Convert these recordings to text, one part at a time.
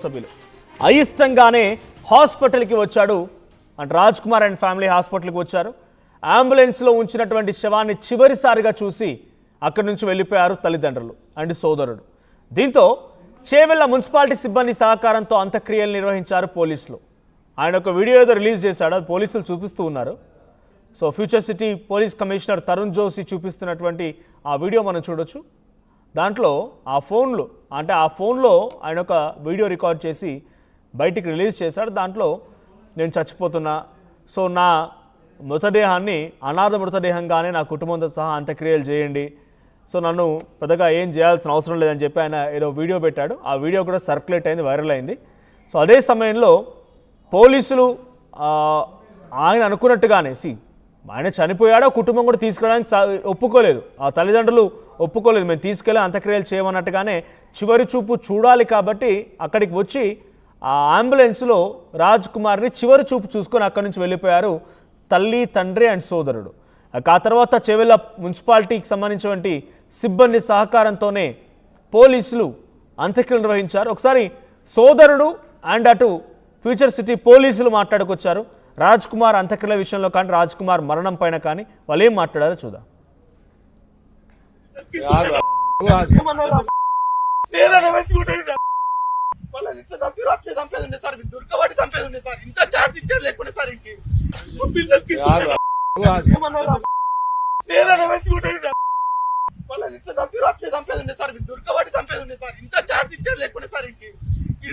సభ్యులు అయిష్టంగానే హాస్పిటల్కి వచ్చాడు అంటే రాజ్ కుమార్ అండ్ ఫ్యామిలీ హాస్పిటల్కి వచ్చారు. అంబులెన్స్లో ఉంచినటువంటి శవాన్ని చివరిసారిగా చూసి అక్కడి నుంచి వెళ్ళిపోయారు తల్లిదండ్రులు అండ్ సోదరుడు. దీంతో చేవెళ్ల మున్సిపాలిటీ సిబ్బంది సహకారంతో అంత్యక్రియలు నిర్వహించారు పోలీసులు. ఆయన ఒక వీడియో ఏదో రిలీజ్ చేశాడు, అది పోలీసులు చూపిస్తూ ఉన్నారు. So future city police commissioner Tarun Joshi చూపిస్తున్నటువంటి ఆ వీడియో మనం చూడొచ్చు. దాంట్లో ఆ ఫోన్లో ఆయన ఒక వీడియో రికార్డ్ చేసి బయటికి రిలీజ్ చేశాడు. దాంట్లో నేను చచ్చిపోతున్నా, సో నా మృతదేహాన్ని అనాథ మృతదేహంగానే నా కుటుంబంతో సహా అంత్యక్రియలు చేయండి, సో నన్ను పెద్దగా ఏం చేయాల్సిన అవసరం లేదని చెప్పి ఆయన ఏదో వీడియో పెట్టాడు. ఆ వీడియో కూడా సర్క్యులేట్ అయింది, వైరల్ అయింది. సో అదే సమయంలో పోలీసులు ఆయన అనుకున్నట్టుగానే ఆయన చనిపోయాడో కుటుంబం కూడా తీసుకెళ్ళడానికి ఒప్పుకోలేదు, ఆ తల్లిదండ్రులు ఒప్పుకోలేదు, మేము తీసుకెళ్ళి అంత్యక్రియలు చేయమన్నట్టుగానే చివరి చూపు చూడాలి కాబట్టి అక్కడికి వచ్చి ఆ అంబులెన్స్లో రాజ్ కుమార్ని చివరి చూపు చూసుకొని అక్కడి నుంచి వెళ్ళిపోయారు తల్లి, తండ్రి అండ్ సోదరుడు. ఆ తర్వాత చేవెళ్ల మున్సిపాలిటీకి సంబంధించినటువంటి సిబ్బంది సహకారంతోనే పోలీసులు అంత్యక్రియలు నిర్వహించారు. ఒకసారి సోదరుడు అండ్ అటు ఫ్యూచర్ సిటీ పోలీసులు మాట్లాడుకొచ్చారు రాజ్ కుమార్ అంత్యక్రియల విషయంలో కానీ రాజ్ కుమార్ మరణం పైన కానీ వాళ్ళు ఏం మాట్లాడారో చూద్దాం.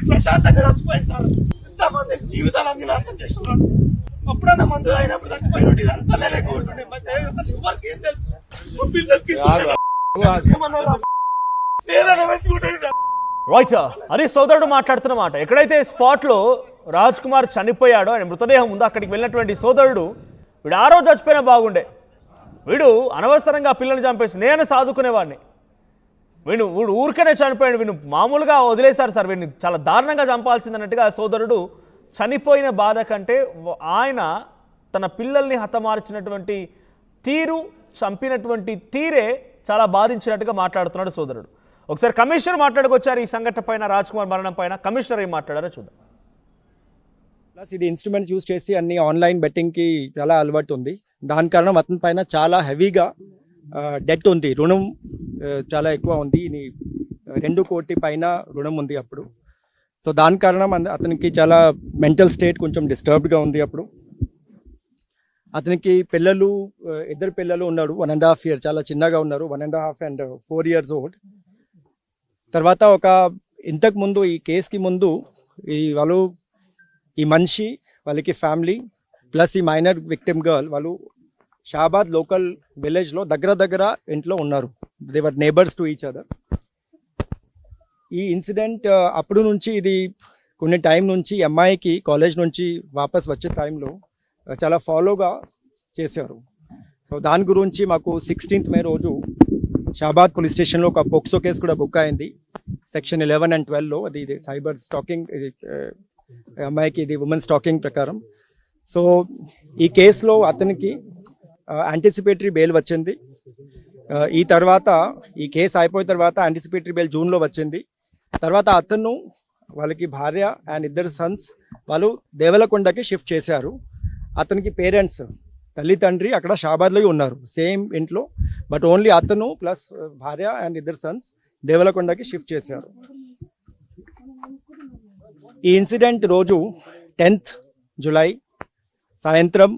ప్రశాంతంగా చచ్చిపోయింది సార్. ఎంతమంది జీవితాలన్నీ నాశనం చేస్తున్నారు. అప్పుడన్నా మందు అయినప్పుడు చచ్చిపోయినట్టు ఇదంతా లేకుంటుండే. అసలు ఎవరికి ఏం తెలుసు? పిల్లలకి రైట్, అది సోదరుడు మాట్లాడుతున్న మాట. ఎక్కడైతే స్పాట్లో రాజ్ కుమార్ చనిపోయాడో, ఆయన మృతదేహం ఉందో అక్కడికి వెళ్ళినటువంటి సోదరుడు, వీడు ఆ రోజు చచ్చిపోయినా బాగుండే, వీడు అనవసరంగా పిల్లల్ని చంపేసి నేను సాదుకునేవాడిని, వీడు ఊరికనే చనిపోయాడు, వీడు మామూలుగా వదిలేశారు సార్, వీడిని చాలా దారుణంగా చంపాల్సిందన్నట్టుగా సోదరుడు చనిపోయిన బాధ కంటే ఆయన తన పిల్లల్ని హతమార్చినటువంటి తీరు, చంపినటువంటి తీరే చాలా బాధించినట్టుగా మాట్లాడుతున్నాడు సోదరుడు. ఒకసారి కమిషనర్ మాట్లాడుకొచ్చారు ఈ సంఘటన పైన, రాజ్ కుమార్ మరణం పైన. కమిషనర్ ఏం మాట్లాడారో చూద్దాం. ప్లస్ ఇది ఇన్స్ట్రుమెంట్స్ యూజ్ చేసి అన్ని ఆన్లైన్ బెట్టింగ్కి చాలా అలవాటు ఉంది. దాని కారణం అతని పైన చాలా హెవీగా డెట్ ఉంది, రుణం చాలా ఎక్కువ ఉంది. 2 కోటి పైన రుణం ఉంది అప్పుడు. సో దాని కారణం అతనికి చాలా మెంటల్ స్టేట్ కొంచెం డిస్టర్బ్డ్గా ఉంది. అప్పుడు అతనికి పిల్లలు, 2 పిల్లలు ఉన్నాడు, 1.5 years, చాలా చిన్నగా ఉన్నారు, 1.5 and 4 years old. తర్వాత ఇంతకు ముందు ఈ కేసుకి ముందు ఈ మనిషి వాళ్ళకి ఫ్యామిలీ ప్లస్ ఈ మైనర్ విక్టిమ్ గర్ల్ వాళ్ళు షాబాద్ లోకల్ విలేజ్లో దగ్గర ఇంట్లో ఉన్నారు. They were neighbours to each other. ఈ ఇన్సిడెంట్ అప్పుడు నుంచి ఇది కొన్ని టైం నుంచి అమ్మాయికి కాలేజ్ నుంచి వాపస్ వచ్చే టైంలో చాలా ఫాలోగా చేశారు. సో దాని గురించి మాకు 16th May రోజు షాబాద్ పోలీస్ స్టేషన్లో ఒక పోక్సో కేసు కూడా బుక్ అయింది, సెక్షన్ 11 and 12లో. అది సైబర్ స్టాకింగ్, అమ్మాయికి ఇది ఉమెన్ స్టాకింగ్ ప్రకారం. సో ఈ కేసులో అతనికి యాంటిసిపేటరీ బెయిల్ వచ్చింది. ఈ తర్వాత ఈ కేసు అయిపోయిన తర్వాత యాంటిసిపేటరీ బెయిల్ జూన్లో వచ్చింది. తర్వాత అతను వాళ్ళకి భార్య అండ్ 2 sons వాళ్ళు దేవలకొండకి షిఫ్ట్ చేశారు. అతనికి పేరెంట్స్, తల్లి తండ్రి అక్కడ షాబాద్లో ఉన్నారు, సేమ్ ఇంట్లో. బట్ ఓన్లీ అతను ప్లస్ భార్య అండ్ 2 sons దేవలకొండకి షిఫ్ట్ చేశారు. ఈ ఇన్సిడెంట్ రోజు 10th July సాయంత్రం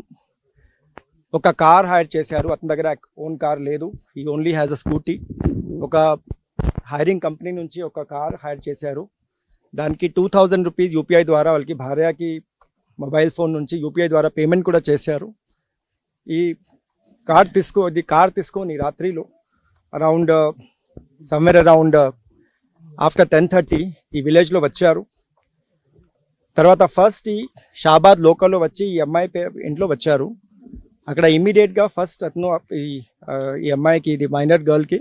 ఒక కార్ హైర్ చేశారు. అతని దగ్గర ఓన్ కార్ లేదు, ఈ ఓన్లీ హ్యాజ్ అ స్కూటీ. ఒక హైరింగ్ కంపెనీ నుంచి ఒక కార్ హైర్ చేశారు. దానికి 2000 rupees యూపీఐ ద్వారా వాళ్ళకి భార్యకి మొబైల్ ఫోన్ నుంచి యూపీఐ ద్వారా పేమెంట్ కూడా చేశారు. ఈ కార్ తీసుకొని రాత్రిలో సమ్వేర్ అరౌండ్ ఆఫ్టర్ 10:30 ఈ విలేజ్లో వచ్చారు. తర్వాత ఫస్ట్ ఈ షాబాద్ లోకల్లో వచ్చి ఈ అమ్మాయి ఇంట్లో వచ్చారు. అక్కడ ఇమ్మీడియట్గా ఫస్ట్ అతను ఈ అమ్మాయికి, ఇది మైనర్ గర్ల్కి